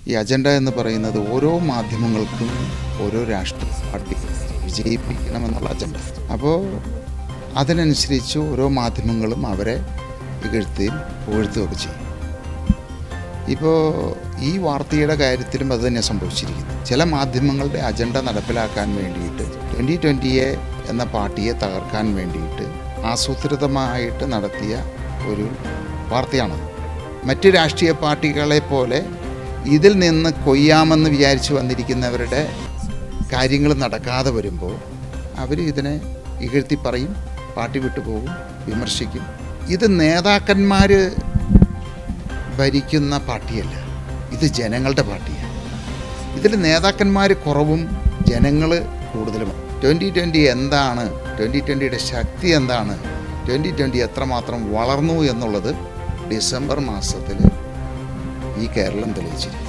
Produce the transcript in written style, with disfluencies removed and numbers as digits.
ഈ അജണ്ട എന്ന് പറയുന്നത് ഓരോ മാധ്യമങ്ങൾക്കും ഓരോ രാഷ്ട്രീയ പാർട്ടി വിജയിപ്പിക്കണമെന്നുള്ള അജണ്ട. അപ്പോൾ അതിനനുസരിച്ച് ഓരോ മാധ്യമങ്ങളും അവരെ ഇകഴ്ത്തുകയും പുകഴ്ത്തുകയൊക്കെ ചെയ്യും. ഇപ്പോൾ ഈ വാർത്തയുടെ കാര്യത്തിലും അത് തന്നെ സംഭവിച്ചിരിക്കുന്നു. ചില മാധ്യമങ്ങളുടെ അജണ്ട നടപ്പിലാക്കാൻ വേണ്ടിയിട്ട് 2020 എന്ന പാർട്ടിയെ തകർക്കാൻ വേണ്ടിയിട്ട് ആസൂത്രിതമായിട്ട് നടത്തിയ ഒരു വാർത്തയാണ്. മറ്റ് രാഷ്ട്രീയ പാർട്ടികളെ പോലെ ഇതിൽ നിന്ന് കൊയ്യാമെന്ന് വിചാരിച്ച് വന്നിരിക്കുന്നവരുടെ കാര്യങ്ങൾ നടക്കാതെ വരുമ്പോൾ അവർ ഇതിനെ ഇകഴ്ത്തി പറയും, പാർട്ടി വിട്ടുപോകും, വിമർശിക്കും. ഇത് നേതാക്കന്മാർ ഭരിക്കുന്ന പാർട്ടിയല്ല, ഇത് ജനങ്ങളുടെ പാർട്ടിയാണ്. ഇതിൽ നേതാക്കന്മാർ കുറവും ജനങ്ങൾ കൂടുതലുമാണ്. 2020 എന്താണ്, 2020യുടെ ശക്തി എന്താണ്, 2020 എത്രമാത്രം വളർന്നു എന്നുള്ളത് ഡിസംബർ മാസത്തിൽ ഈ കേരളം തെളിയിച്ചിരിക്കും.